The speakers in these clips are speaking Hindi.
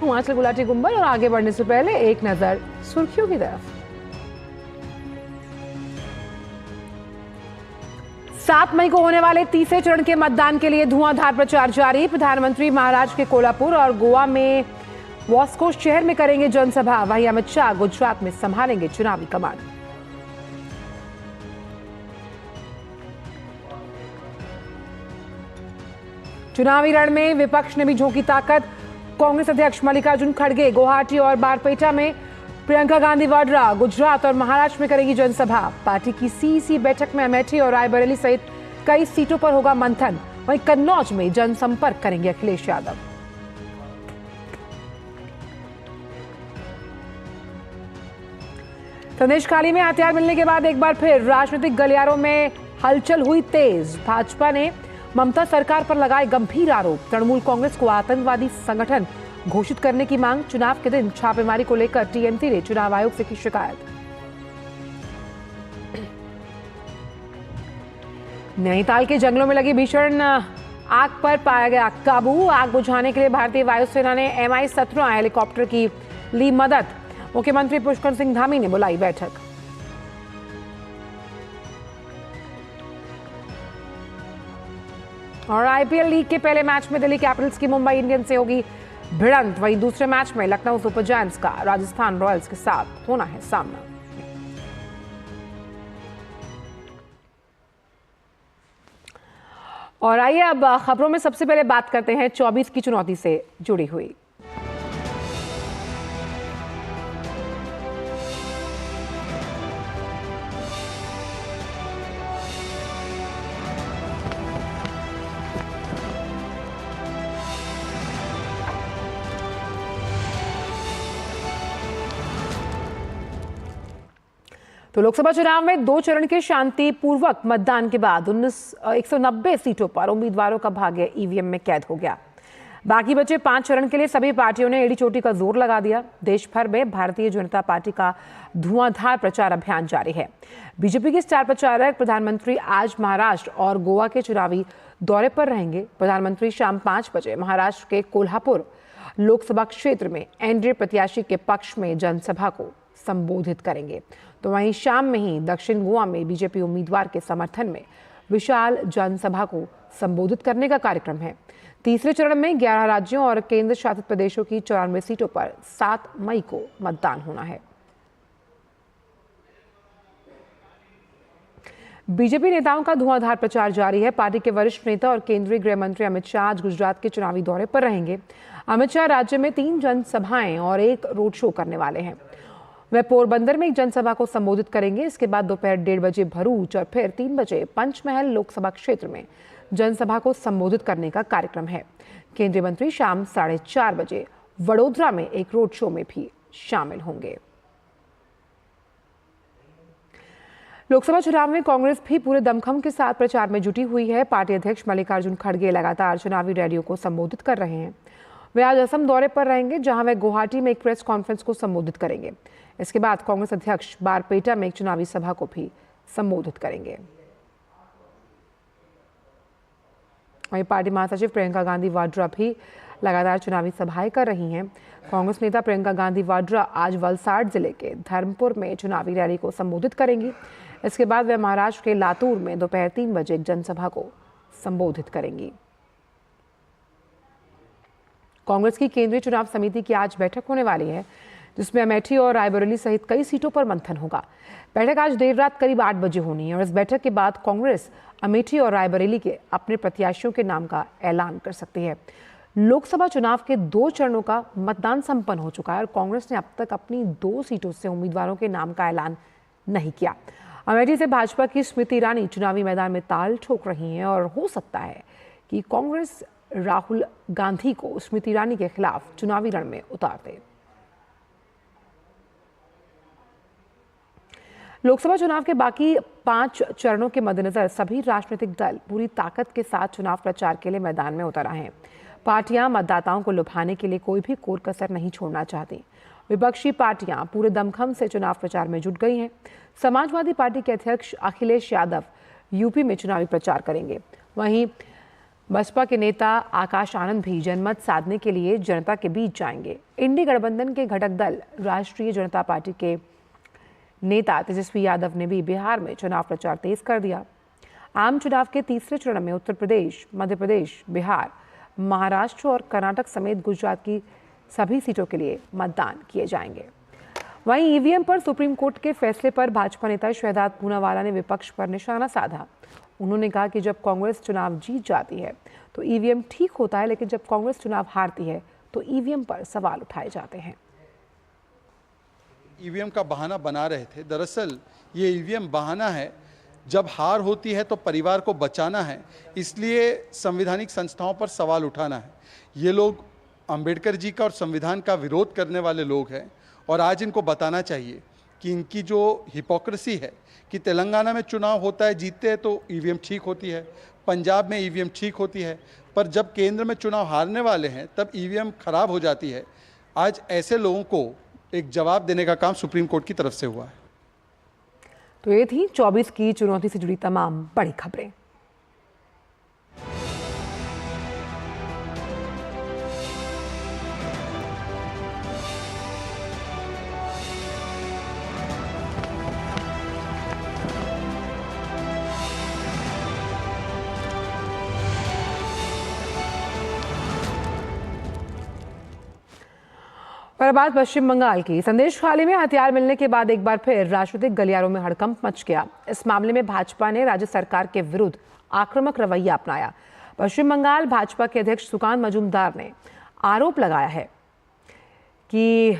हिमाचल गुलाटी गुंबद। और आगे बढ़ने से पहले एक नजर सुर्खियों की तरफ। 7 मई को होने वाले तीसरे चरण के मतदान के लिए धुआंधार प्रचार जारी। प्रधानमंत्री महाराष्ट्र के कोल्हापुर और गोवा में वॉस्को शहर में करेंगे जनसभा। वहीं अमित शाह गुजरात में संभालेंगे चुनावी कमान। चुनावी रण में विपक्ष ने भी झोंकी ताकत। कांग्रेस अध्यक्ष मल्लिकार्जुन खड़गे गुवाहाटी और बारपेटा में, प्रियंका गांधी वाड्रा गुजरात और महाराष्ट्र में करेगी जनसभा। पार्टी की सीईसी बैठक में अमेठी और रायबरेली सहित कई सीटों पर होगा मंथन। वहीं कन्नौज में जनसंपर्क करेंगे अखिलेश यादव। संदेशखाली में हथियार मिलने के बाद एक बार फिर राजनीतिक गलियारों में हलचल हुई तेज। भाजपा ने ममता सरकार पर लगाए गंभीर आरोप। तृणमूल कांग्रेस को आतंकवादी संगठन घोषित करने की मांग। चुनाव के दिन छापेमारी को लेकर टीएमसी ने चुनाव आयोग से की शिकायत। नैनीताल के जंगलों में लगी भीषण आग पर पाया गया काबू। आग बुझाने के लिए भारतीय वायुसेना ने MI-17 हेलीकॉप्टर की ली मदद। मुख्यमंत्री पुष्कर सिंह धामी ने बुलाई बैठक। और आईपीएल लीग के पहले मैच में दिल्ली कैपिटल्स की मुंबई इंडियंस से होगी भिड़ंत। वहीं दूसरे मैच में लखनऊ सुपर जायंट्स का राजस्थान रॉयल्स के साथ होना है सामना। और आइए अब खबरों में सबसे पहले बात करते हैं 24 की चुनौती से जुड़ी हुई। तो लोकसभा चुनाव में 2 चरण के शांतिपूर्वक मतदान के बाद 190 सीटों पर उम्मीदवारों का भाग्य ईवीएम में कैद हो गया। बाकी बचे 5 चरण के लिए सभी पार्टियों ने एड़ी चोटी का जोर लगा दिया। देश भर में भारतीय जनता पार्टी का धुआंधार प्रचार अभियान जारी है। बीजेपी के स्टार प्रचारक प्रधानमंत्री आज महाराष्ट्र और गोवा के चुनावी दौरे पर रहेंगे। प्रधानमंत्री शाम 5 बजे महाराष्ट्र के कोल्हापुर लोकसभा क्षेत्र में एनडीए प्रत्याशी के पक्ष में जनसभा को संबोधित करेंगे। तो वहीं शाम में ही दक्षिण गोवा में बीजेपी उम्मीदवार के समर्थन में विशाल जनसभा को संबोधित करने का कार्यक्रम है। तीसरे चरण में 11 राज्यों और केंद्र शासित प्रदेशों की 94 सीटों पर 7 मई को मतदान होना है। बीजेपी नेताओं का धुआंधार प्रचार जारी है। पार्टी के वरिष्ठ नेता और केंद्रीय गृह मंत्री अमित शाह आज गुजरात के चुनावी दौरे पर रहेंगे। अमित शाह राज्य में 3 जनसभाएं और 1 रोड शो करने वाले हैं। वे पोरबंदर में एक जनसभा को संबोधित करेंगे। इसके बाद दोपहर 1:30 बजे भरूच और फिर 3 बजे पंचमहल लोकसभा क्षेत्र में जनसभा को संबोधित करने का कार्यक्रम है। केंद्रीय मंत्री शाम 4:30 बजे वडोदरा में एक रोड शो में भी शामिल होंगे। लोकसभा चुनाव में कांग्रेस भी पूरे दमखम के साथ प्रचार में जुटी हुई है। पार्टी अध्यक्ष मल्लिकार्जुन खड़गे लगातार चुनावी रैलियों को संबोधित कर रहे हैं। वे आज असम दौरे पर रहेंगे, जहां वे गुवाहाटी में एक प्रेस कॉन्फ्रेंस को संबोधित करेंगे। इसके बाद कांग्रेस अध्यक्ष बारपेटा में एक चुनावी सभा को भी संबोधित करेंगे। वहीं पार्टी महासचिव प्रियंका गांधी वाड्रा भी लगातार चुनावी सभाएं कर रही हैं। कांग्रेस नेता प्रियंका गांधी वाड्रा आज वलसाड़ जिले के धर्मपुर में चुनावी रैली को संबोधित करेंगी। इसके बाद वे महाराष्ट्र के लातूर में दोपहर 3 बजे एक जनसभा को संबोधित करेंगी। कांग्रेस की केंद्रीय चुनाव समिति की आज बैठक होने वाली है, जिसमें अमेठी और रायबरेली सहित कई सीटों पर मंथन होगा। बैठक आज देर रात करीब 8 बजे होनी है और इस बैठक के बाद कांग्रेस अमेठी और रायबरेली के अपने प्रत्याशियों के नाम का ऐलान कर सकती है। लोकसभा चुनाव के 2 चरणों का मतदान संपन्न हो चुका है और कांग्रेस ने अब तक अपनी 2 सीटों से उम्मीदवारों के नाम का ऐलान नहीं किया। अमेठी से भाजपा की स्मृति ईरानी चुनावी मैदान में ताल ठोक रही हैं और हो सकता है कि कांग्रेस राहुल गांधी को स्मृति ईरानी के खिलाफ चुनावी रण में उतार दे। लोकसभा चुनाव के बाकी 5 चरणों के मद्देनजर सभी राजनीतिक दल पूरी ताकत के साथ चुनाव प्रचार के लिए मैदान में उतर आए हैं। पार्टियां मतदाताओं को लुभाने के लिए कोई भी कोर कसर नहीं छोड़ना चाहती। विपक्षी पार्टियां पूरे दमखम से चुनाव प्रचार में जुट गई हैं। समाजवादी पार्टी के अध्यक्ष अखिलेश यादव यूपी में चुनावी प्रचार करेंगे। वहीं बसपा के नेता आकाश आनंद भी जनमत साधने के लिए जनता के बीच जाएंगे। इंडी गठबंधन के घटक दल राष्ट्रीय जनता पार्टी के नेता तेजस्वी यादव ने भी बिहार में चुनाव प्रचार तेज कर दिया। आम चुनाव के तीसरे चरण में उत्तर प्रदेश, मध्य प्रदेश, बिहार, महाराष्ट्र और कर्नाटक समेत गुजरात की सभी सीटों के लिए मतदान किए जाएंगे। वहीं ईवीएम पर सुप्रीम कोर्ट के फैसले पर भाजपा नेता शहजाद पूनावाला ने विपक्ष पर निशाना साधा। उन्होंने कहा कि जब कांग्रेस चुनाव जीत जाती है तो ईवीएम ठीक होता है, लेकिन जब कांग्रेस चुनाव हारती है तो ईवीएम पर सवाल उठाए जाते हैं। ईवीएम का बहाना बना रहे थे। दरअसल ये ईवीएम बहाना है। जब हार होती है तो परिवार को बचाना है, इसलिए संवैधानिक संस्थाओं पर सवाल उठाना है। ये लोग अंबेडकर जी का और संविधान का विरोध करने वाले लोग हैं और आज इनको बताना चाहिए कि इनकी जो हिपोक्रेसी है कि तेलंगाना में चुनाव होता है, जीतते हैं तो ईवीएम ठीक होती है, पंजाब में ईवीएम ठीक होती है, पर जब केंद्र में चुनाव हारने वाले हैं तब ईवीएम खराब हो जाती है। आज ऐसे लोगों को एक जवाब देने का काम सुप्रीम कोर्ट की तरफ से हुआ है। तो ये थी 24 की चुनौती से जुड़ी तमाम बड़ी खबरें। पर बात पश्चिम बंगाल की। संदेशखाली में हथियार मिलने के बाद एक बार फिर राजनीतिक गलियारों में हड़कंप मच गया। इस मामले में भाजपा ने राज्य सरकार के विरुद्ध आक्रामक रवैया अपनाया। पश्चिम बंगाल भाजपा के अध्यक्ष सुकांत मजूमदार ने आरोप लगाया है कि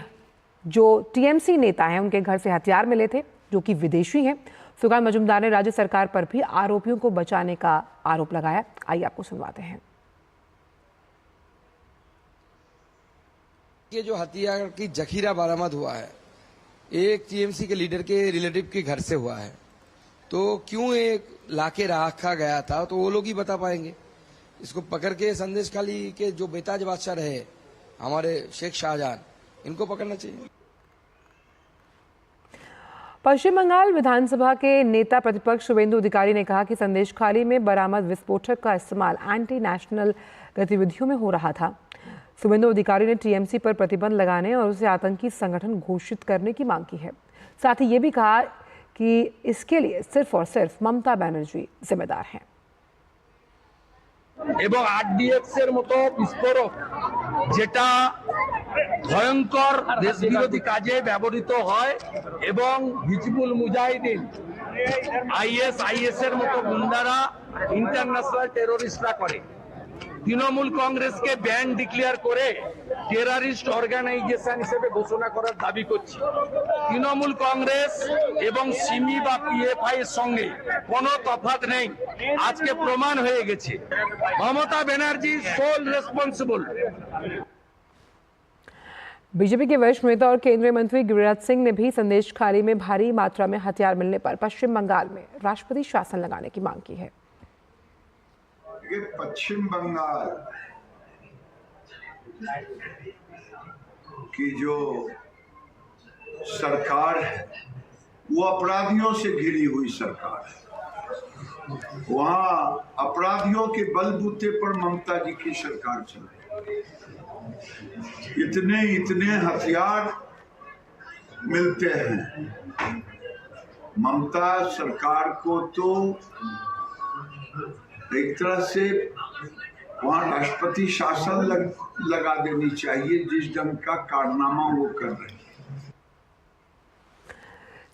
जो टीएमसी नेता हैं उनके घर से हथियार मिले थे जो कि विदेशी हैं। सुकांत मजूमदार ने राज्य सरकार पर भी आरोपियों को बचाने का आरोप लगाया। आइए आपको सुनवाते हैं। ये जो हथियार की जखीरा बरामद हुआ है एक टीएमसी के लीडर के रिलेटिव के घर से हुआ है, तो क्यों एक लाके रखा गया था तो वो लोग ही बता पाएंगे। इसको पकड़ के संदेशखाली के जो बेताज बादशाह रहे हमारे शेख शाहजहां, इनको पकड़ना चाहिए। पश्चिम बंगाल विधानसभा के नेता प्रतिपक्ष शुभेंदु अधिकारी ने कहा कि संदेशखाली में बरामद विस्फोटक का इस्तेमाल एंटी नेशनल गतिविधियों में हो रहा था। शुभेंदु अधिकारी ने टीएमसी पर प्रतिबंध लगाने और उसे आतंकी संगठन घोषित करने की मांग की है। साथ ही ये भी कहा कि इसके लिए सिर्फ और सिर्फ ममता बनर्जी जिम्मेदार हैं। এবং আরডিএক্স এর মতো বিস্ফোরক যেটা ভয়ঙ্কর দেশবিরোধী কাজে ব্যবহৃত হয় এবং হিজবুল মুজাহিদিন আইএস এর মতো গুন্ডারা ইন্টারন্যাশনাল টেররিস্টরা করে। তৃণমূল কংগ্রেসকে ব্যান ডিক্লেয়ার করে টেররিস্ট অর্গানাইজেশন হিসেবে ঘোষণা করার দাবি করছি। তৃণমূল কংগ্রেস এবং সিমি বা পিএফআই এর সঙ্গে কোনো তফাৎ নেই, আজকে প্রমাণ হয়ে গেছে। Mamata Banerjee soul responsible. BJP के वरिष्ठ नेता और केंद्रीय मंत्री गिरिराज सिंह ने भी संदेशखाली में भारी मात्रा में हथियार मिलने पर पश्चिम बंगाल में राष्ट्रपति शासन लगाने की मांग की है। पश्चिम बंगाल की जो सरकार है वो अपराधियों से घिरी हुई सरकार है। वहां अपराधियों के बलबूते पर ममता जी की सरकार चल रही है। इतने हथियार मिलते हैं। ममता सरकार को तो एक तरह से वहां राष्ट्रपति शासन लगा देनी चाहिए जिस ढंग का कारनामा वो कर रहे हैं।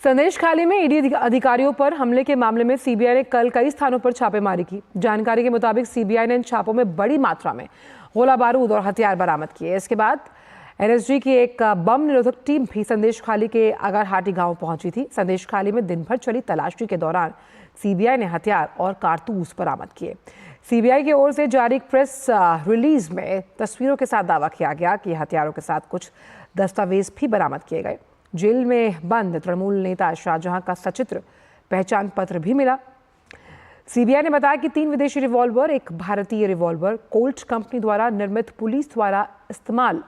संदेशखाली में ईडी अधिकारियों पर हमले के मामले में सीबीआई ने कल कई स्थानों पर छापेमारी की। जानकारी के मुताबिक सीबीआई ने इन छापों में बड़ी मात्रा में गोला बारूद और हथियार बरामद किए। इसके बाद एनएसजी की एक बम निरोधक टीम भी संदेशखाली के अगरहाटी गांव पहुंची थी। संदेशखाली में दिन भर चली तलाशी के दौरान सीबीआई ने हथियार और कारतूस बरामद किए। सीबीआई की ओर से जारी प्रेस रिलीज में तस्वीरों के साथ दावा किया गया कि हथियारों के साथ कुछ दस्तावेज भी बरामद किए गए। जेल में बंद तृणमूल नेता शाहजहां का सचित्र पहचान पत्र भी मिला। सीबीआई ने बताया कि 3 विदेशी रिवॉल्वर, एक भारतीय रिवॉल्वर, कोल्ट कंपनी द्वारा निर्मित पुलिस द्वारा इस्तेमाल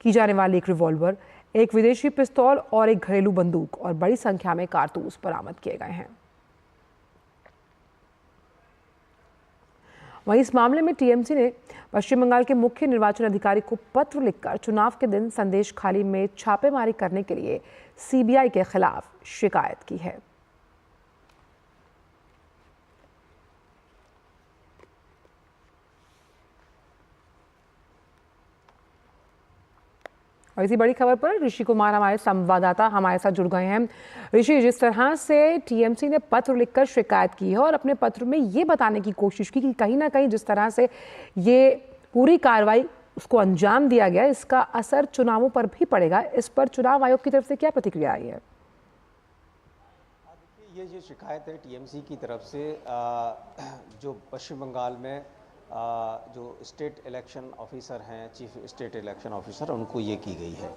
की जाने वाली एक रिवॉल्वर, एक विदेशी पिस्तौल और एक घरेलू बंदूक और बड़ी संख्या में कारतूस बरामद किए गए हैं। वहीं इस मामले में टीएमसी ने पश्चिम बंगाल के मुख्य निर्वाचन अधिकारी को पत्र लिखकर चुनाव के दिन संदेश खाली में छापेमारी करने के लिए सीबीआई के खिलाफ शिकायत की है। और इसी बड़ी खबर पर ऋषि कुमार हमारे संवाददाता हमारे साथ जुड़ गए हैं। ऋषि, जिस तरह से टीएमसी ने पत्र लिखकर शिकायत की है और अपने पत्र में ये बताने की कोशिश की कि कहीं ना कहीं जिस तरह से ये पूरी कार्रवाई उसको अंजाम दिया गया, इसका असर चुनावों पर भी पड़ेगा, इस पर चुनाव आयोग की तरफ से क्या प्रतिक्रिया आई है? ये जो शिकायत है टीएमसी की तरफ से जो पश्चिम बंगाल में जो स्टेट इलेक्शन ऑफिसर हैं, चीफ स्टेट इलेक्शन ऑफिसर, उनको ये की गई है।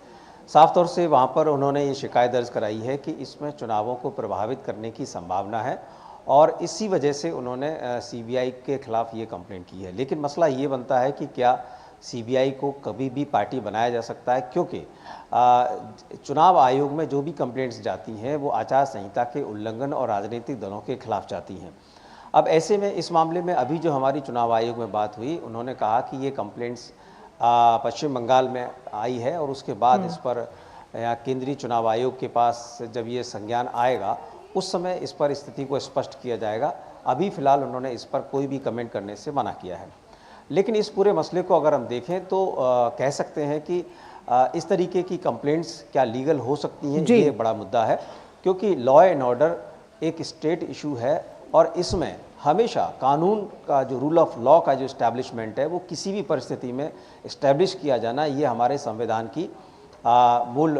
साफ तौर से वहाँ पर उन्होंने ये शिकायत दर्ज कराई है कि इसमें चुनावों को प्रभावित करने की संभावना है और इसी वजह से उन्होंने सीबीआई के खिलाफ ये कंप्लेंट की है। लेकिन मसला ये बनता है कि क्या सीबीआई को कभी भी पार्टी बनाया जा सकता है, क्योंकि चुनाव आयोग में जो भी कंप्लेंट्स जाती हैं वो आचार संहिता के उल्लंघन और राजनीतिक दलों के खिलाफ जाती हैं। अब ऐसे में इस मामले में अभी जो हमारी चुनाव आयोग में बात हुई, उन्होंने कहा कि ये कंप्लेंट्स पश्चिम बंगाल में आई है और उसके बाद इस पर केंद्रीय चुनाव आयोग के पास जब ये संज्ञान आएगा उस समय इस पर स्थिति को स्पष्ट किया जाएगा। अभी फ़िलहाल उन्होंने इस पर कोई भी कमेंट करने से मना किया है। लेकिन इस पूरे मसले को अगर हम देखें तो कह सकते हैं कि इस तरीके की कंप्लेंट्स क्या लीगल हो सकती हैं, ये एक बड़ा मुद्दा है, क्योंकि लॉ एंड ऑर्डर एक स्टेट इशू है और इसमें हमेशा कानून का जो रूल ऑफ लॉ का जो इस्टेब्लिशमेंट है वो किसी भी परिस्थिति में इस्टेब्लिश किया जाना, ये हमारे संविधान की मूल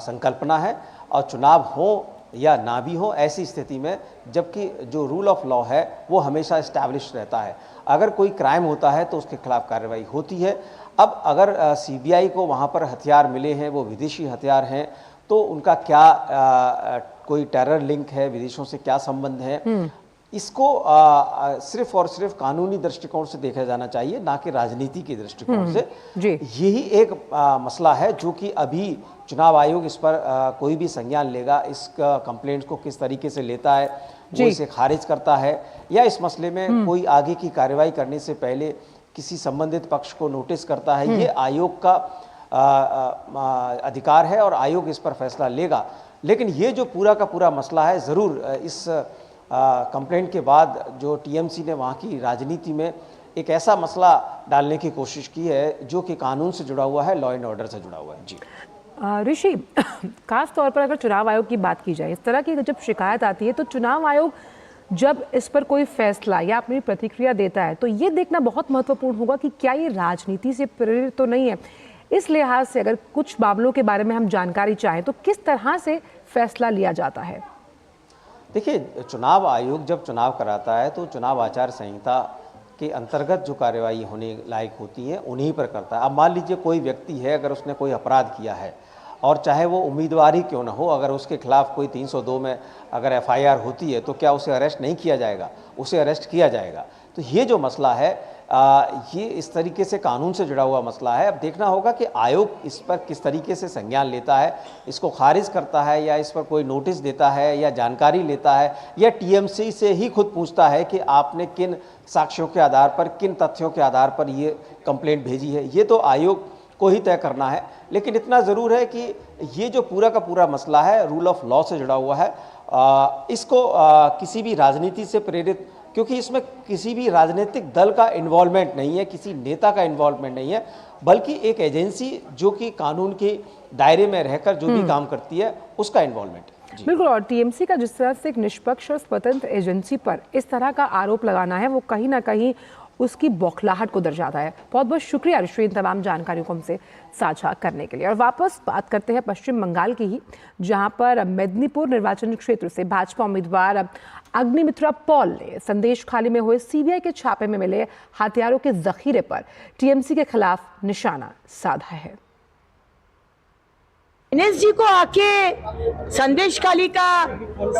संकल्पना है। और चुनाव हो या ना भी हो, ऐसी स्थिति में जबकि जो रूल ऑफ लॉ है वो हमेशा इस्टेब्लिश रहता है। अगर कोई क्राइम होता है तो उसके खिलाफ कार्रवाई होती है। अब अगर सीबीआई को वहाँ पर हथियार मिले हैं, वो विदेशी हथियार हैं, तो उनका क्या कोई टेरर लिंक है, विदेशों से क्या संबंध है, इसको सिर्फ और सिर्फ कानूनी दृष्टिकोण से देखा जाना चाहिए, ना कि राजनीति के दृष्टिकोण से। यही एक मसला है जो कि अभी चुनाव आयोग इस पर कोई भी संज्ञान लेगा, इस कंप्लेंट को किस तरीके से लेता है, वो इसे खारिज करता है या इस मसले में कोई आगे की कार्रवाई करने से पहले किसी संबंधित पक्ष को नोटिस करता है, ये आयोग का अधिकार है और आयोग इस पर फैसला लेगा। लेकिन ये जो पूरा का पूरा मसला है, ज़रूर इस कंप्लेंट के बाद जो टीएमसी ने वहाँ की राजनीति में एक ऐसा मसला डालने की कोशिश की है जो कि कानून से जुड़ा हुआ है, लॉ एंड ऑर्डर से जुड़ा हुआ है। जी ऋषि, खास तौर पर अगर चुनाव आयोग की बात की जाए, इस तरह की जब शिकायत आती है तो चुनाव आयोग जब इस पर कोई फैसला या अपनी प्रतिक्रिया देता है तो ये देखना बहुत महत्वपूर्ण होगा कि क्या ये राजनीति से प्रेरित तो नहीं है। इस लिहाज से अगर कुछ मामलों के बारे में हम जानकारी चाहें तो किस तरह से फैसला लिया जाता है? देखिए, चुनाव आयोग जब चुनाव कराता है तो चुनाव आचार संहिता के अंतर्गत जो कार्यवाही होने लायक होती है उन्हीं पर करता है। अब मान लीजिए कोई व्यक्ति है, अगर उसने कोई अपराध किया है और चाहे वो उम्मीदवार ही क्यों ना हो, अगर उसके खिलाफ कोई 302 में अगर एफआईआर होती है तो क्या उसे अरेस्ट नहीं किया जाएगा? उसे अरेस्ट किया जाएगा। तो ये जो मसला है ये इस तरीके से कानून से जुड़ा हुआ मसला है। अब देखना होगा कि आयोग इस पर किस तरीके से संज्ञान लेता है, इसको खारिज करता है या इस पर कोई नोटिस देता है या जानकारी लेता है या टीएमसी से ही खुद पूछता है कि आपने किन साक्ष्यों के आधार पर, किन तथ्यों के आधार पर ये कंप्लेंट भेजी है। ये तो आयोग को ही तय करना है। लेकिन इतना ज़रूर है कि ये जो पूरा का पूरा मसला है रूल ऑफ लॉ से जुड़ा हुआ है, इसको किसी भी राजनीति से प्रेरित, क्योंकि इसमें किसी भी राजनीतिक दल का इन्वॉल्वमेंट नहीं है, किसी नेता का इन्वॉल्वमेंट नहीं है, बल्कि एक एजेंसी जो कि कानून के दायरे में रहकर जो भी काम करती है उसका इन्वॉल्वमेंट। बिल्कुल। और टीएमसी का जिस तरह से एक निष्पक्ष और स्वतंत्र एजेंसी पर इस तरह का आरोप लगाना है वो कहीं ना कहीं उसकी बौखलाहट को दर्शाता है। बहुत बहुत शुक्रिया ऋषि इन तमाम जानकारियों को हमसे साझा करने के लिए। और वापस बात करते हैं पश्चिम बंगाल की ही, जहां पर मेदिनीपुर निर्वाचन क्षेत्र से भाजपा उम्मीदवार अग्निमित्रा पॉल ने संदेश खाली में हुए सीबीआई के छापे में मिले हथियारों के जखीरे पर टीएमसी के खिलाफ निशाना साधा है। एनएस जी को आके संदेश खाली का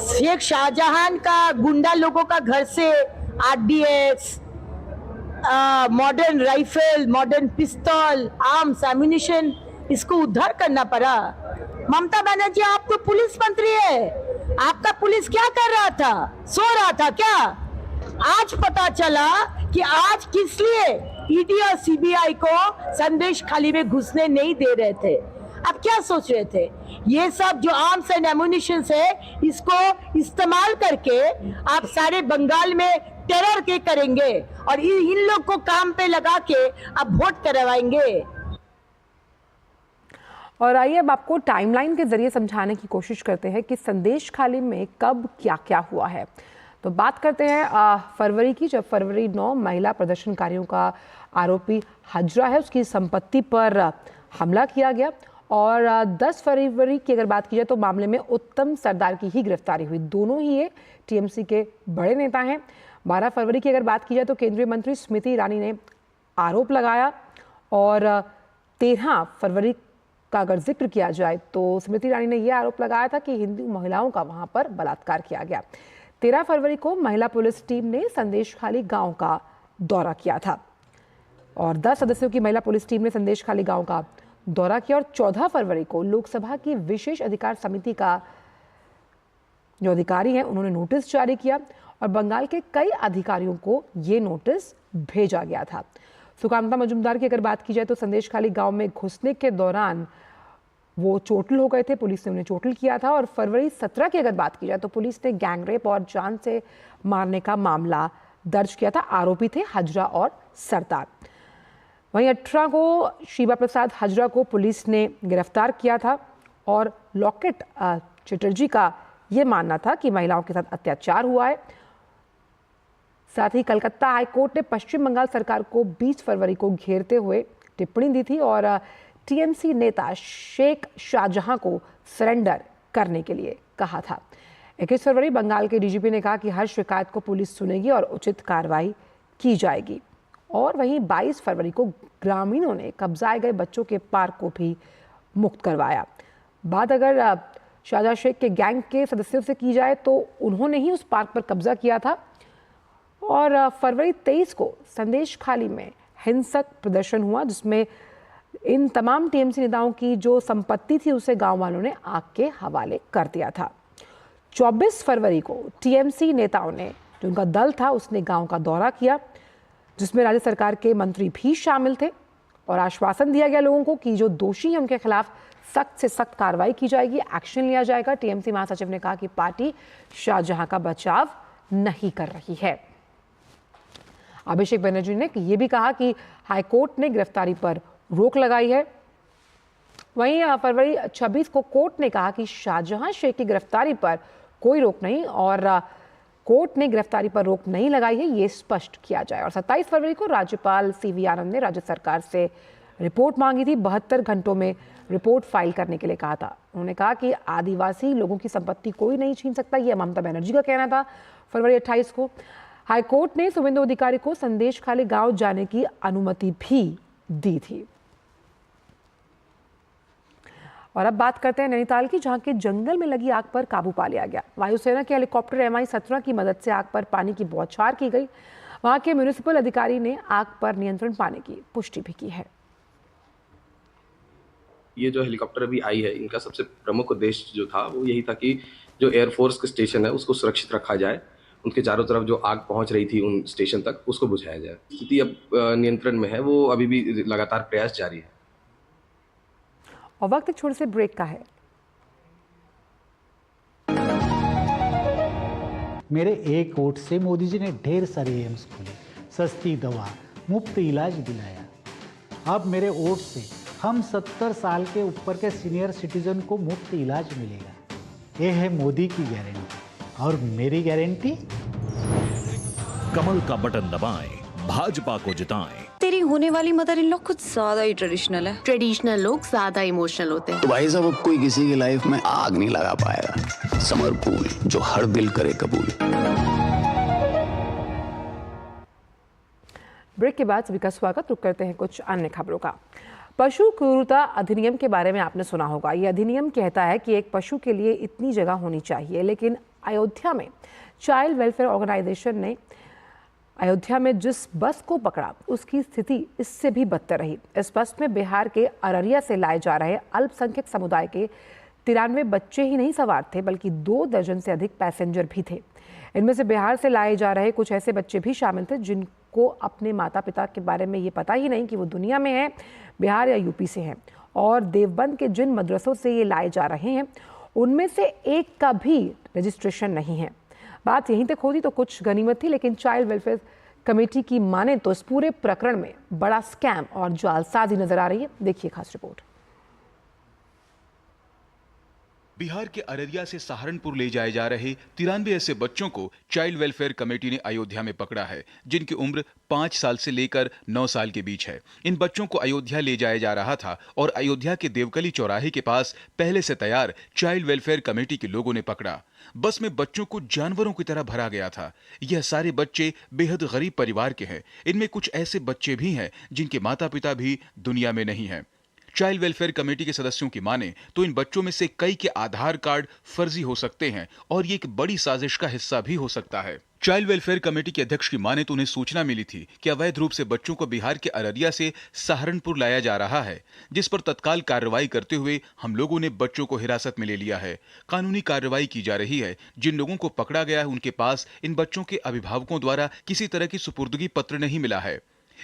शेख शाहजहां का गुंडा लोगों का घर से आरडीएक्स, मॉडर्न राइफल, मॉडर्न पिस्तौल, आर्म्स, एम्यूनिशन, इसको उद्धार करना पड़ा। ममता बनर्जी, आप तो पुलिस मंत्री है, आपका पुलिस क्या कर रहा था? सो रहा था क्या? आज पता चला कि आज किस लिए ईडी और सीबीआई को संदेश खाली में घुसने नहीं दे रहे थे। अब क्या सोच रहे थे, ये सब जो आर्म्स एंड एमुनिशंस है इसको इस्तेमाल करके आप सारे बंगाल में टेरर के करेंगे और इन लोग को काम पे लगा के आप वोट करवाएंगे। और आइए अब आपको टाइमलाइन के जरिए समझाने की कोशिश करते हैं कि संदेश खाली में कब क्या क्या हुआ है। तो बात करते हैं फरवरी की, जब फरवरी 9 महिला प्रदर्शनकारियों का आरोपी हजरा है उसकी संपत्ति पर हमला किया गया। और 10 फरवरी की अगर बात की जाए तो मामले में उत्तम सरदार की ही गिरफ्तारी हुई। दोनों ही ये टीएमसी के बड़े नेता हैं। 12 फरवरी की अगर बात की जाए तो केंद्रीय मंत्री स्मृति ईरानी ने आरोप लगाया। और 13 फरवरी का अगर जिक्र किया जाए तो स्मृति ईरानी ने यह आरोप लगाया था कि हिंदू महिलाओं का वहां पर बलात्कार किया गया। 13 फरवरी को महिला पुलिस टीम ने संदेशखाली गांव का दौरा किया था और 10 सदस्यों की महिला पुलिस टीम ने संदेशखाली गांव का दौरा किया। और 14 फरवरी को लोकसभा की विशेष अधिकार समिति का जो अधिकारी हैं उन्होंने नोटिस जारी किया और बंगाल के कई अधिकारियों को ये नोटिस भेजा गया था। सुकांता मजुमदार की अगर बात की जाए तो संदेशखाली गांव में घुसने के दौरान वो चोटिल हो गए थे, पुलिस ने उन्हें चोटिल किया था। और फरवरी 17 की अगर बात की जाए तो पुलिस ने गैंगरेप और जान से मारने का मामला दर्ज किया था। आरोपी थे हजरा और सरदार। वहीं 18 को शिवा प्रसाद हजरा को पुलिस ने गिरफ्तार किया था और लॉकेट चटर्जी का ये मानना था कि महिलाओं के साथ अत्याचार हुआ है। साथ ही कलकत्ता हाईकोर्ट ने पश्चिम बंगाल सरकार को 20 फरवरी को घेरते हुए टिप्पणी दी थी और टीएमसी नेता शेख शाहजहां को सरेंडर करने के लिए कहा था। 21 फरवरी बंगाल के डीजीपी ने कहा कि हर शिकायत को पुलिस सुनेगी और उचित कार्रवाई की जाएगी। और वहीं 22 फरवरी को ग्रामीणों ने कब्जाए गए बच्चों के पार्क को भी मुक्त करवाया। बात अगर शाहजहां शेख के गैंग के सदस्यों से की जाए तो उन्होंने ही उस पार्क पर कब्जा किया था। और फरवरी 23 को संदेशखाली में हिंसक प्रदर्शन हुआ जिसमें इन तमाम टीएमसी नेताओं की जो संपत्ति थी उसे गांव वालों ने आग के हवाले कर दिया था। 24 फरवरी को टीएमसी नेताओं ने, जो उनका दल था, उसने गांव का दौरा किया जिसमें राज्य सरकार के मंत्री भी शामिल थे और आश्वासन दिया गया लोगों को कि जो दोषी हैं उनके खिलाफ सख्त से सख्त कार्रवाई की जाएगी, एक्शन लिया जाएगा। टीएमसी महासचिव ने कहा कि पार्टी शाहजहां का बचाव नहीं कर रही है। अभिषेक बनर्जी ने यह भी कहा कि हाईकोर्ट ने गिरफ्तारी पर रोक लगाई है। वहीं फरवरी 26 को कोर्ट ने कहा कि शाहजहां शेख की गिरफ्तारी पर कोई रोक नहीं और कोर्ट ने गिरफ्तारी पर रोक नहीं लगाई है, ये स्पष्ट किया जाए। और 27 फरवरी को राज्यपाल सीवी आनंद ने राज्य सरकार से रिपोर्ट मांगी थी। 72 घंटों में रिपोर्ट फाइल करने के लिए कहा था। उन्होंने कहा कि आदिवासी लोगों की संपत्ति कोई नहीं छीन सकता, यह ममता बनर्जी का कहना था। फरवरी 28 को हाईकोर्ट ने शुभेंदु अधिकारी को संदेशखाली गांव जाने की अनुमति भी दी थी। और अब बात करते हैं नैनीताल की, जहां के जंगल में लगी आग पर काबू पा लिया गया। वायुसेना के हेलीकॉप्टर MI-17 की मदद से आग पर पानी की बौछार की गई। वहां के म्युनिसिपल अधिकारी ने आग पर नियंत्रण पाने की पुष्टि भी की है। ये जो हेलीकॉप्टर अभी आई है, इनका सबसे प्रमुख उद्देश्य जो था वो यही था कि जो एयरफोर्स का स्टेशन है उसको सुरक्षित रखा जाए, उनके चारों तरफ जो आग पहुंच रही थी उन स्टेशन तक उसको बुझाया जाए। स्थिति अब नियंत्रण में है, वो अभी भी लगातार प्रयास जारी है। और वक्त एक छोटे से ब्रेक का है। मेरे एक वोट से मोदी जी ने ढेर सारे एम्स खोले, सस्ती दवा, मुफ्त इलाज दिलाया। अब मेरे वोट से हम 70 साल के ऊपर के सीनियर सिटीजन को मुफ्त इलाज मिलेगा। ये है मोदी की गारंटी और मेरी गारंटी। कमल का बटन दबाएं, भाजपा को जिताएं। तेरी होने वाली मदर इन लॉ कुछ ज्यादा ही ट्रेडिशनल है। ट्रेडिशनल लोग ज्यादा इमोशनल होते हैं। तो भाई साहब, अब कोई किसी की लाइफ में आग नहीं लगा पाएगा। समर कूल, जो हर दिल करे कबूल। ब्रेक के बाद सभी का स्वागत। रुक करते हैं कुछ अन्य खबरों का। पशु क्रूरता अधिनियम के बारे में आपने सुना होगा। यह अधिनियम कहता है कि एक पशु के लिए इतनी जगह होनी चाहिए, लेकिन अयोध्या में चाइल्ड वेलफेयर ऑर्गेनाइजेशन ने अयोध्या में जिस बस को पकड़ा उसकी स्थिति इससे भी बदतर रही। इस बस में बिहार के अररिया से लाए जा रहे अल्पसंख्यक समुदाय के 93 बच्चे ही नहीं सवार थे, बल्कि 2 दर्जन से अधिक पैसेंजर भी थे। इनमें से बिहार से लाए जा रहे कुछ ऐसे बच्चे भी शामिल थे जिनको को अपने माता पिता के बारे में ये पता ही नहीं कि वो दुनिया में है, बिहार या यूपी से हैं। और देवबंद के जिन मदरसों से ये लाए जा रहे हैं उनमें से एक का भी रजिस्ट्रेशन नहीं है। बात यहीं तक होती तो कुछ गनीमत थी, लेकिन चाइल्ड वेलफेयर कमेटी की माने तो इस पूरे प्रकरण में बड़ा स्कैम और जालसाजी नजर आ रही है। देखिए खास रिपोर्ट। बिहार के अररिया से सहारनपुर ले जाए जा रहे 93 ऐसे बच्चों को चाइल्ड वेलफेयर कमेटी ने अयोध्या में पकड़ा है, जिनकी उम्र 5 साल से लेकर 9 साल के बीच है। इन बच्चों को अयोध्या ले जाया जा रहा था और अयोध्या के देवकली चौराहे के पास पहले से तैयार चाइल्ड वेलफेयर कमेटी के लोगों ने पकड़ा। बस में बच्चों को जानवरों की तरह भरा गया था। यह सारे बच्चे बेहद गरीब परिवार के हैं। इनमें कुछ ऐसे बच्चे भी हैं जिनके माता पिता भी दुनिया में नहीं हैं। चाइल्ड वेलफेयर कमेटी के सदस्यों की माने तो इन बच्चों में से कई के आधार कार्ड फर्जी हो सकते हैं और ये एक बड़ी साजिश का हिस्सा भी हो सकता है। चाइल्ड वेलफेयर कमेटी के अध्यक्ष की माने तो उन्हें सूचना मिली थी कि अवैध रूप से बच्चों को बिहार के अररिया से सहारनपुर लाया जा रहा है, जिस पर तत्काल कार्रवाई करते हुए हम लोगों ने बच्चों को हिरासत में ले लिया है। कानूनी कार्रवाई की जा रही है। जिन लोगों को पकड़ा गया है उनके पास इन बच्चों के अभिभावकों द्वारा किसी तरह की सुपुर्दगी पत्र नहीं मिला है।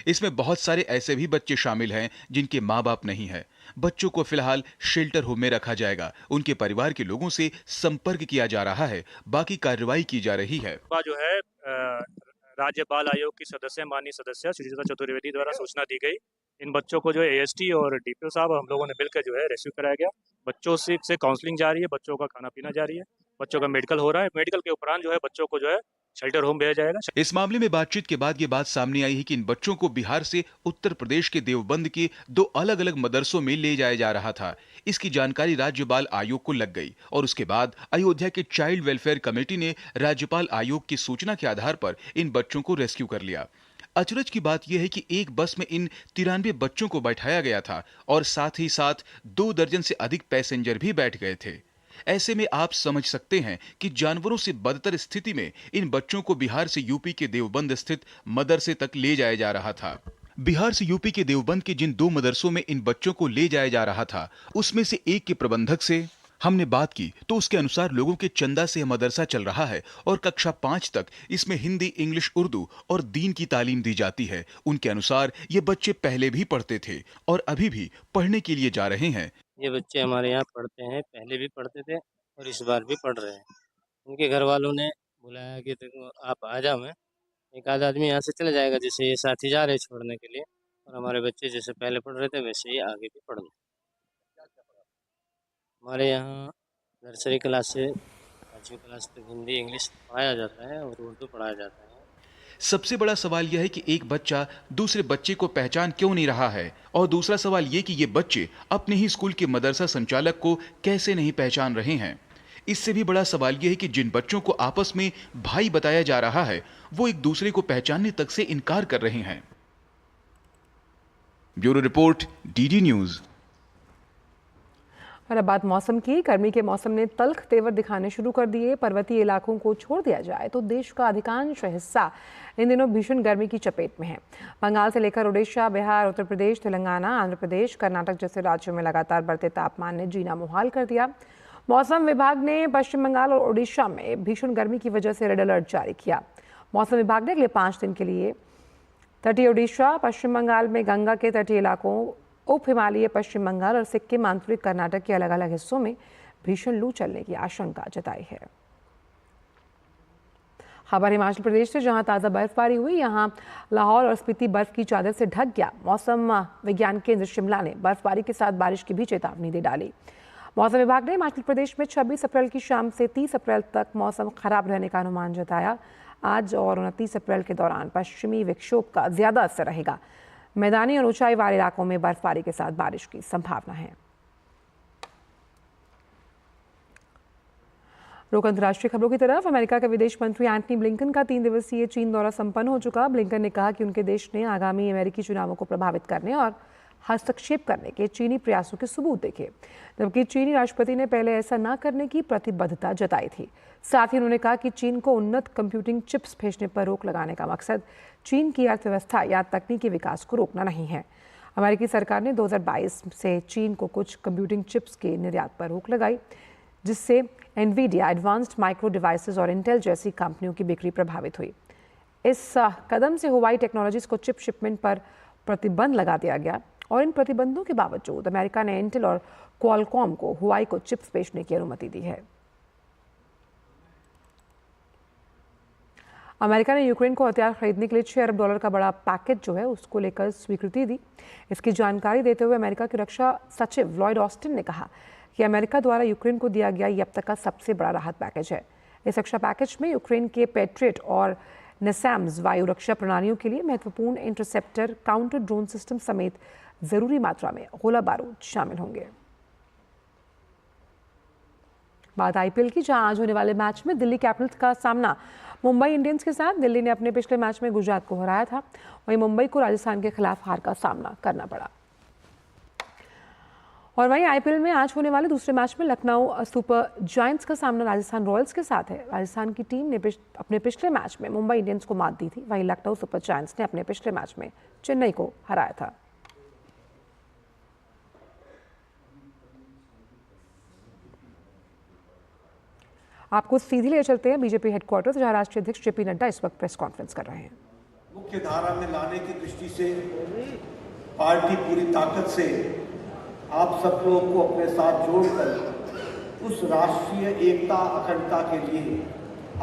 इसमें बहुत सारे ऐसे भी बच्चे शामिल हैं जिनके माँ बाप नहीं है। बच्चों को फिलहाल शेल्टर होम में रखा जाएगा। उनके परिवार के लोगों से संपर्क किया जा रहा है। बाकी कार्रवाई की जा रही है। जो है राज्य बाल आयोग की सदस्य माननीय सदस्य सुचिता चतुर्वेदी द्वारा सूचना दी गई। इन बच्चों को जो है एएसटी और डीपीओ साहब हम लोगों ने मिलकर जो है रेस्क्यू कराया गया। बच्चों से काउंसलिंग जारी है, बच्चों का खाना पीना जारी है, बच्चों का मेडिकल हो रहा है। मेडिकल के उपरांत जो है बच्चों को जो है शेल्टर होम भेजा जाएगा। इस मामले में बातचीत के बाद ये बात सामने आई है कि इन बच्चों को बिहार से उत्तर प्रदेश के देवबंद के 2 अलग-अलग मदरसों में ले जाया जा रहा था। इसकी जानकारी राज्य बाल आयोग को लग गई और उसके बाद अयोध्या के चाइल्ड वेलफेयर कमेटी ने राज्यपाल आयोग की सूचना के आधार पर इन बच्चों को रेस्क्यू कर लिया। अचरज की बात यह है कि एक बस में इन 93 बच्चों को बैठाया गया था और साथ ही साथ 2 दर्जन से अधिक पैसेंजर भी बैठ गए थे। ऐसे में आप समझ सकते हैं कि जानवरों से बदतर स्थिति में इन बच्चों को बिहार से यूपी के देवबंद स्थित मदरसे तक ले जाया जा रहा था। बिहार से यूपी के देवबंद के जिन 2 मदरसों में इन बच्चों को ले जाया जा रहा था, उसमें से एक के प्रबंधक से हमने बात की तो उसके अनुसार लोगों के चंदा से यह मदरसा चल रहा है और कक्षा 5 तक इसमें हिंदी, इंग्लिश, उर्दू और दीन की तालीम दी जाती है। उनके अनुसार ये बच्चे पहले भी पढ़ते थे और अभी भी पढ़ने के लिए जा रहे हैं। ये बच्चे हमारे यहाँ पढ़ते हैं, पहले भी पढ़ते थे और इस बार भी पढ़ रहे हैं। उनके घर वालों ने बुलाया कि देखो आप आ जाओ, मैं एक आध आदमी यहाँ से चले जाएगा, जैसे ये साथी जा रहे छोड़ने के लिए, और हमारे बच्चे जैसे पहले पढ़ रहे थे वैसे ही आगे भी पढ़ रहे। हमारे यहाँ नर्सरी क्लास से 5वीं क्लास तक हिंदी, इंग्लिश पढ़ाया जाता है और उर्दू पढ़ाया जाता है। सबसे बड़ा सवाल यह है कि एक बच्चा दूसरे बच्चे को पहचान क्यों नहीं रहा है और दूसरा सवाल ये कि ये बच्चे अपने ही स्कूल के मदरसा संचालक को कैसे नहीं पहचान रहे हैं। इससे भी बड़ा सवाल यह है कि जिन बच्चों को आपस में भाई बताया जा रहा है वो एक दूसरे को पहचानने तक से इनकार कर रहे हैं। Bureau report, DD news. और अब बात मौसम की। गर्मी के मौसम ने तल्ख तेवर दिखाने शुरू कर दिए। पर्वतीय इलाकों को छोड़ दिया जाए तो देश का अधिकांश हिस्सा इन दिनों भीषण गर्मी की चपेट में है। बंगाल से लेकर उड़ीसा, बिहार, उत्तर प्रदेश, तेलंगाना, आंध्र प्रदेश, कर्नाटक जैसे राज्यों में लगातार बढ़ते तापमान ने जीना मुहाल कर दिया। मौसम विभाग ने पश्चिम बंगाल और उड़ीसा में भीषण गर्मी की वजह से रेड अलर्ट जारी किया। मौसम विभाग ने अगले 5 दिन के लिए तटीय उड़ीसा, पश्चिम बंगाल में गंगा के तटीय इलाकों, उप हिमालय पश्चिम बंगाल और सिक्किम, आंतरिक कर्नाटक के अलग अलग हिस्सों में भीषण लू चलने की आशंका जताई है। खबर हिमाचल प्रदेश से, जहां ताज़ा बर्फबारी हुई। यहां लाहौल और स्पीति बर्फ की चादर से ढक गया। मौसम विज्ञान केंद्र शिमला ने बर्फबारी के साथ बारिश की भी चेतावनी दे डाली। मौसम विभाग ने हिमाचल प्रदेश में 26 अप्रैल की शाम से 30 अप्रैल तक मौसम खराब रहने का अनुमान जताया। आज और 29 अप्रैल के दौरान पश्चिमी विक्षोभ का ज्यादा असर रहेगा। मैदानी और ऊंचाई वाले इलाकों में बर्फबारी के साथ बारिश की संभावना है। रुक अंतर्राष्ट्रीय खबरों की तरफ। अमेरिका के विदेश मंत्री एंटनी ब्लिंकन का 3 दिवसीय चीन दौरा संपन्न हो चुका। ब्लिंकन ने कहा कि उनके देश ने आगामी अमेरिकी चुनावों को प्रभावित करने और हस्तक्षेप करने के चीनी प्रयासों के सबूत देखे, जबकि चीनी राष्ट्रपति ने पहले ऐसा न करने की प्रतिबद्धता जताई थी। साथ ही उन्होंने कहा कि चीन को उन्नत कंप्यूटिंग चिप्स भेजने पर रोक लगाने का मकसद चीन की अर्थव्यवस्था या तकनीकी विकास को रोकना नहीं है। अमेरिकी सरकार ने 2022 से चीन को कुछ कंप्यूटिंग चिप्स के निर्यात पर रोक लगाई, जिससे एनवीडिया, एडवांस्ड माइक्रो डिवाइसेस और इंटेल जैसी कंपनियों की बिक्री प्रभावित हुई। इस कदम से हुवाई टेक्नोलॉजीज को चिप शिपमेंट पर प्रतिबंध लगा दिया गया और इन प्रतिबंधों के बावजूद अमेरिका ने इंटेल और क्वालकॉम को हुवाई को चिप्स बेचने की अनुमति दी है। अमेरिका ने यूक्रेन को हथियार खरीदने के लिए $6 अरब का बड़ा पैकेज जो है उसको लेकर स्वीकृति दी। इसकी जानकारी देते हुए अमेरिका के रक्षा सचिव लॉयड ऑस्टिन ने कहा कि अमेरिका द्वारा यूक्रेन को दिया गया ये अब तक का सबसे बड़ा राहत पैकेज है। इस रक्षा पैकेज में यूक्रेन के पैट्रियट और नेसैम्स वायु रक्षा प्रणालियों के लिए महत्वपूर्ण इंटरसेप्टर काउंटर ड्रोन सिस्टम समेत जरूरी मात्रा में गोला बारूद शामिल होंगे। बात आईपीएल की, जहां आज होने वाले मैच में दिल्ली कैपिटल्स का सामना मुंबई इंडियंस के साथ। दिल्ली ने अपने पिछले मैच में गुजरात को हराया था, वहीं मुंबई को राजस्थान के खिलाफ हार का सामना करना पड़ा। और वहीं आईपीएल में आज होने वाले दूसरे मैच में लखनऊ सुपर जायंट्स का सामना राजस्थान रॉयल्स के साथ है। राजस्थान की टीम ने अपने पिछले मैच में मुंबई इंडियंस को मात दी थी, वहीं लखनऊ सुपर जायंट्स ने अपने पिछले मैच में चेन्नई को हराया था। आपको सीधे ले चलते हैं बीजेपी हेडक्वार्टर, जहां राष्ट्रीय अध्यक्ष जेपी नड्डा इस वक्त प्रेस कॉन्फ्रेंस कर रहे हैं। मुख्य धारा में लाने की दृष्टि से पार्टी पूरी ताकत से आप सब लोग को अपने साथ जोड़कर उस राष्ट्रीय एकता अखंडता के लिए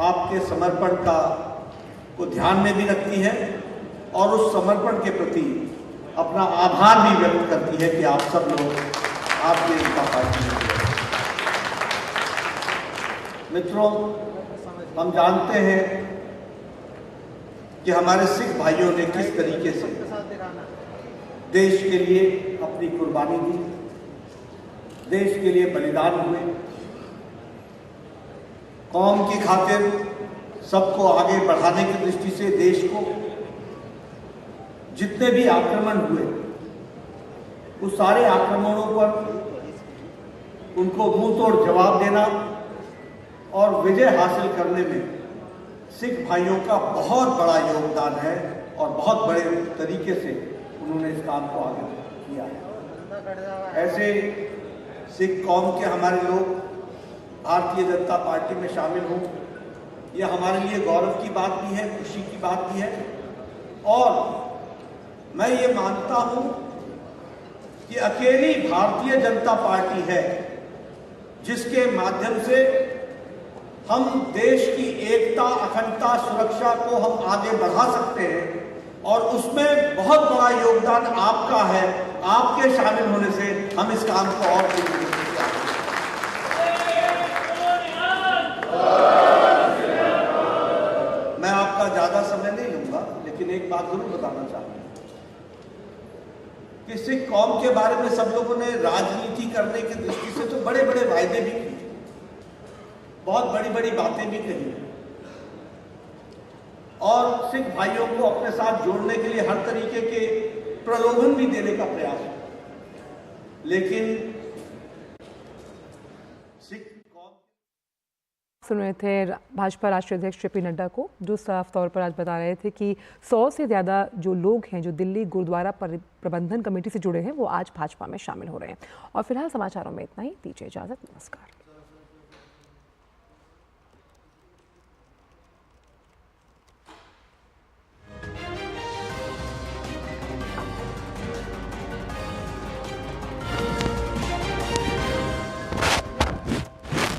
आपके समर्पण को ध्यान में भी रखती है और उस समर्पण के प्रति अपना आभार भी व्यक्त करती है कि आप सब लोग आपके एकता पार्टी में। मित्रों, हम जानते हैं कि हमारे सिख भाइयों ने किस तरीके से देश के लिए अपनी कुर्बानी दी, देश के लिए बलिदान हुए, कौम की खातिर सबको आगे बढ़ाने की दृष्टि से देश को जितने भी आक्रमण हुए उस सारे आक्रमणों पर उनको मुंह तोड़ जवाब देना और विजय हासिल करने में सिख भाइयों का बहुत बड़ा योगदान है और बहुत बड़े तरीके से उन्होंने इस काम को आगे किया है। ऐसे सिख कौम के हमारे लोग भारतीय जनता पार्टी में शामिल हों, यह हमारे लिए गौरव की बात भी है, खुशी की बात भी है। और मैं ये मानता हूं कि अकेली भारतीय जनता पार्टी है जिसके माध्यम से हम देश की एकता, अखंडता, सुरक्षा को हम आगे बढ़ा सकते हैं और उसमें बहुत बड़ा योगदान आपका है। आपके शामिल होने से हम इस काम को और तेजी से मैं आपका ज्यादा समय नहीं लूंगा, लेकिन एक बात जरूर बताना चाहूंगा कि सिख कौम के बारे में सब लोगों ने राजनीति करने की दृष्टि से तो बड़े बड़े वायदे भी किए, बहुत बड़ी बड़ी बातें भी कही और सिख भाइयों को अपने साथ जोड़ने के लिए हर तरीके के प्रलोभन भी देने का प्रयास है, लेकिन सिख सुन रहे थे भाजपा राष्ट्रीय अध्यक्ष जेपी नड्डा को, जो साफ तौर पर आज बता रहे थे कि 100 से ज़्यादा जो लोग हैं जो दिल्ली गुरुद्वारा प्रबंधन कमेटी से जुड़े हैं वो आज भाजपा में शामिल हो रहे हैं। और फिलहाल समाचारों में इतना ही, दीजिए इजाज़त, नमस्कार।